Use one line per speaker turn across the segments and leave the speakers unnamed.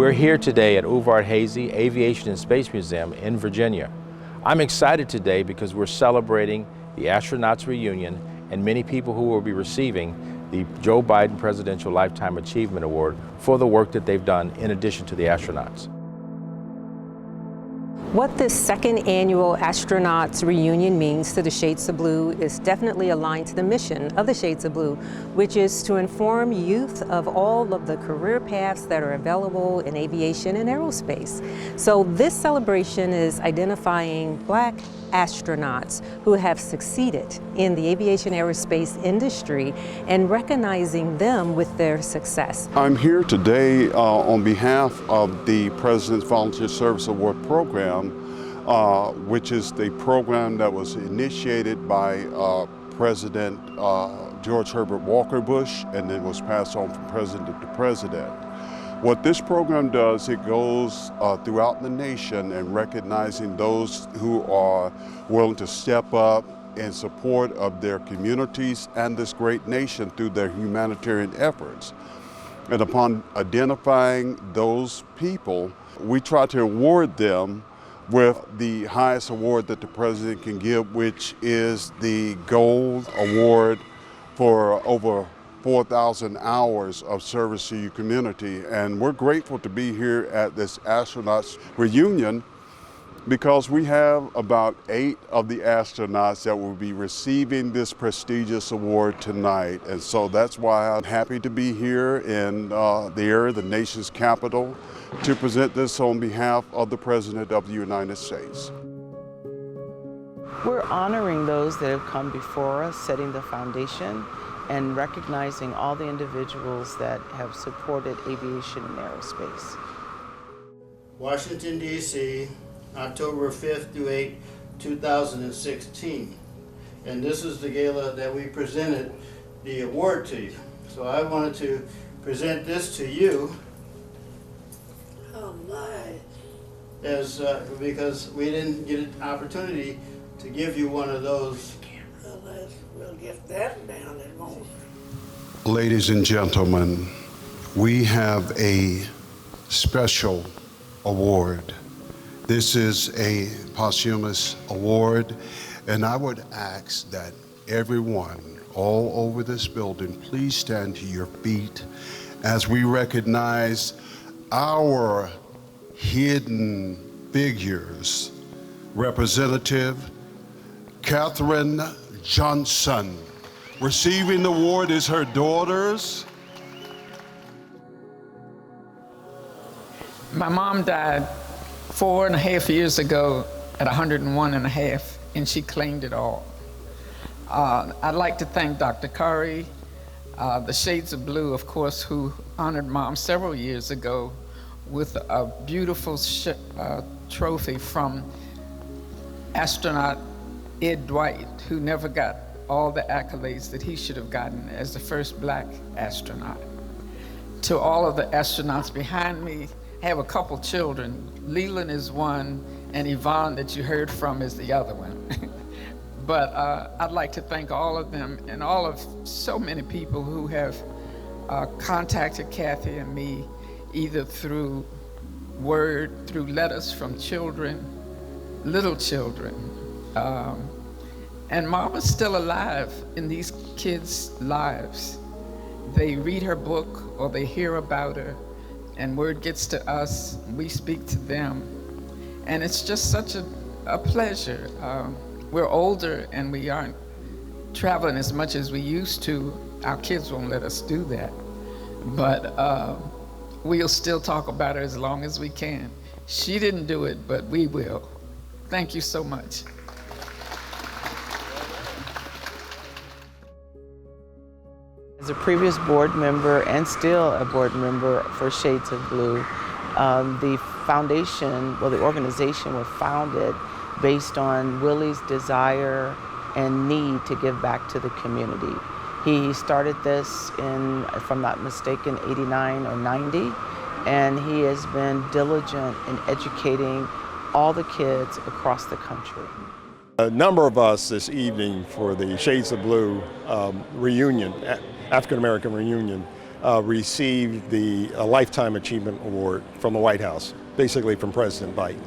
We're here today at Uvard Hazy Aviation and Space Museum in Virginia. I'm excited today because we're celebrating the Astronauts Reunion and many people who will be receiving the Joe Biden Presidential Lifetime Achievement Award for the work that they've done in addition to the astronauts.
What this second annual Astronauts Reunion means to the Shades of Blue is definitely aligned to the mission of the Shades of Blue, which is to inform youth of all of the career paths that are available in aviation and aerospace. So this celebration is identifying Black astronauts who have succeeded in the aviation aerospace industry and recognizing them with their success.
I'm here today on behalf of the President's Volunteer Service Award Program, which is the program that was initiated by President George Herbert Walker Bush and then was passed on from president to president. What this program does, it goes throughout the nation and recognizing those who are willing to step up in support of their communities and this great nation through their humanitarian efforts. And upon identifying those people, we try to award them with the highest award that the president can give, which is the Gold Award for over 4,000 hours of service to your community. And we're grateful to be here at this Astronauts Reunion because we have about 8 of the astronauts that will be receiving this prestigious award tonight. And so that's why I'm happy to be here in the area, the nation's capital, to present this on behalf of the President of the United States.
We're honoring those that have come before us, setting the foundation, and recognizing all the individuals that have supported aviation and aerospace.
Washington, D.C., October 5th through 8th, 2016. And this is the gala that we presented the award to you. So I wanted to present this to you.
Oh my.
Because we didn't get an opportunity to give you one of those.
We'll get that down in a moment.
Ladies and gentlemen, we have a special award. This is a posthumous award, and I would ask that everyone all over this building, please stand to your feet as we recognize our hidden figures. Representative Katherine Johnson. Receiving the award is her daughters.
My mom died 4.5 years ago at 101.5, and she claimed it all. I'd like to thank Dr. Curry, the Shades of Blue, of course, who honored Mom several years ago with a beautiful trophy from astronaut Ed Dwight, who never got all the accolades that he should have gotten as the first Black astronaut. To all of the astronauts behind me, I have a couple children. Leland is one, and Yvonne that you heard from is the other one. But I'd like to thank all of them and all of so many people who have contacted Kathy and me, either through word, through letters from children, little children. And Mama's still alive in these kids' lives. They read her book or they hear about her, and word gets to us, we speak to them. And it's just such a pleasure. We're older and we aren't traveling as much as we used to. Our kids won't let us do that. But we'll still talk about her as long as we can. She didn't do it, but we will. Thank you so much.
As a previous board member and still a board member for Shades of Blue, the foundation, well, the organization was founded based on Willie's desire and need to give back to the community. He started this in, if I'm not mistaken, 89 or 90, and he has been diligent in educating all the kids across the country.
A number of us this evening for the Shades of Blue reunion, African American reunion, received the Lifetime Achievement Award from the White House, basically from President Biden.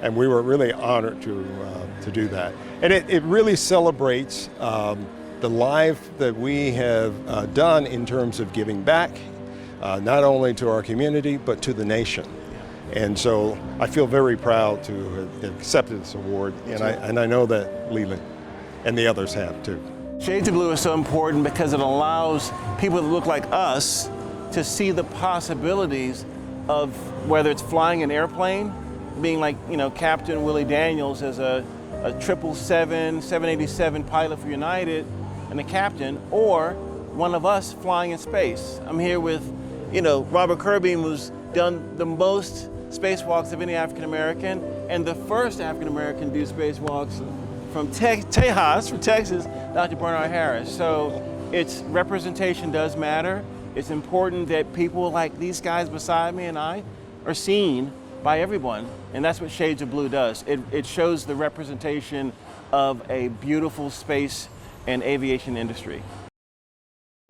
And we were really honored to do that. And it really celebrates the life that we have done in terms of giving back, not only to our community, but to the nation. And so I feel very proud to have accepted this award, and I know that Leland and the others have too.
Shades of Blue is so important because it allows people that look like us to see the possibilities of whether it's flying an airplane, being like, you know, Captain Willie Daniels as a 777, 787 pilot for United and a captain, or one of us flying in space. I'm here with, you know, Robert Kirby, who's done the most spacewalks of any African American, and the first African American to do spacewalks from Tejas, from Texas, Dr. Bernard Harris. So its representation does matter. It's important that people like these guys beside me and I are seen by everyone, and that's what Shades of Blue does. It shows the representation of a beautiful space and aviation industry.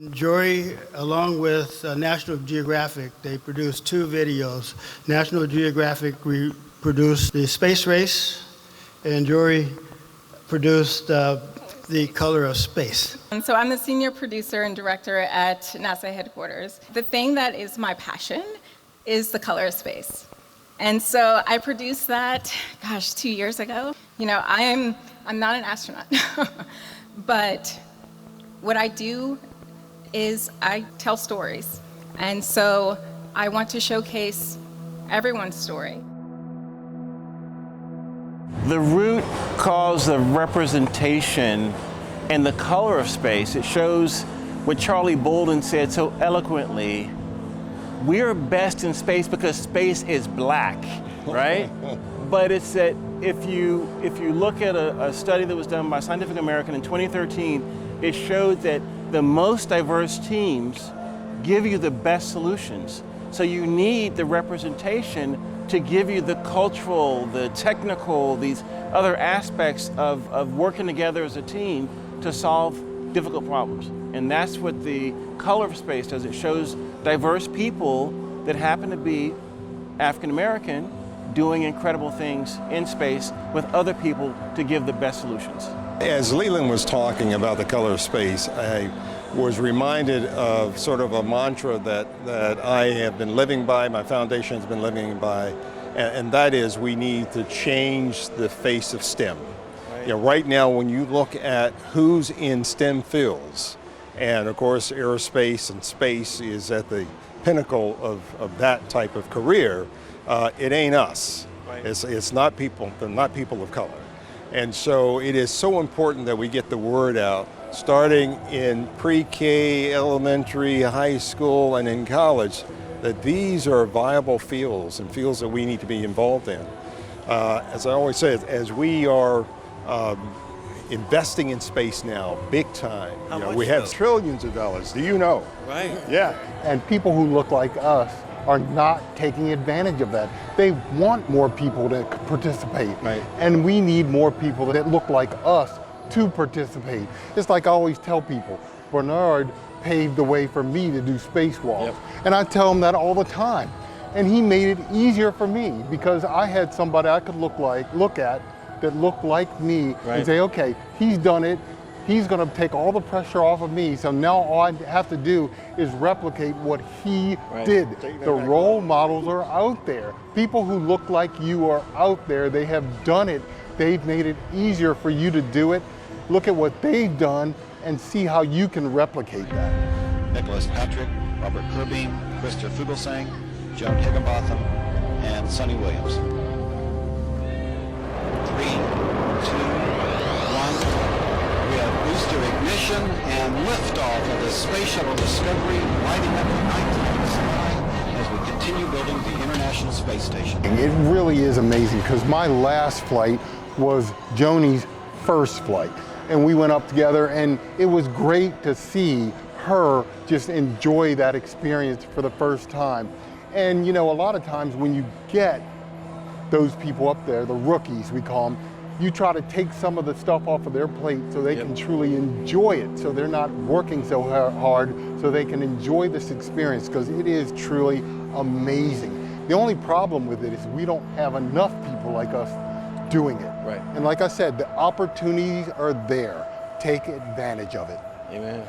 Jory, along with National Geographic, they produced 2 videos. National Geographic produced the space race, and Jory produced the color of space.
And so I'm the senior producer and director at NASA headquarters. The thing that is my passion is the color of space. And so I produced that, 2 years ago. You know, I'm not an astronaut, but what I do is I tell stories. And so I want to showcase everyone's story.
The root cause the representation and the color of space. It shows what Charlie Bolden said so eloquently: we're best in space because space is black, right? But it's that if you look at a study that was done by Scientific American in 2013, it showed that the most diverse teams give you the best solutions. So you need the representation to give you the cultural, the technical, these other aspects of working together as a team to solve difficult problems. And that's what the color of space does. It shows diverse people that happen to be African American doing incredible things in space with other people to give the best solutions.
As Leland was talking about the color of space, I was reminded of sort of a mantra that I have been living by, my foundation has been living by, and that is we need to change the face of STEM. Right. You know, right now when you look at who's in STEM fields, and of course aerospace and space is at the pinnacle of that type of career, it ain't us. Right. It's not people, they're not people of color. And so it is so important that we get the word out, starting in pre-K, elementary, high school, and in college, that these are viable fields and fields that we need to be involved in. As I always say, as we are investing in space now, big time.
How much
we have
though?
trillions of dollars. Do you know?
Right.
Yeah.
And people who look like us are not taking advantage of that. They want more people to participate.
Right.
And we need more people that look like us to participate. It's like I always tell people, Bernard paved the way for me to do spacewalks.
Yep.
And I tell him that all the time. And he made it easier for me because I had somebody I could look at that looked like me and say, okay, he's done it. He's going to take all the pressure off of me. So now all I have to do is replicate what he did. The role models are out there. People who look like you are out there. They have done it. They've made it easier for you to do it. Look at what they've done and see how you can replicate that.
Nicholas Patrick, Robert Kirby, Krista Fugelsang, Joan Higginbotham, and Sonny Williams. 3, 2, 1. We have booster ignition and liftoff of the Space Shuttle Discovery, lighting up the nighttime sky as we continue building the International Space Station.
It really is amazing because my last flight was Joni's first flight. And we went up together and it was great to see her just enjoy that experience for the first time. And you know, a lot of times when you get those people up there, the rookies we call them, you try to take some of the stuff off of their plate so they can truly enjoy it, so they're not working so hard, so they can enjoy this experience, because it is truly amazing. The only problem with it is we don't have enough people like us doing it.
Right.
And like I said, the opportunities are there. Take advantage of it.
Amen.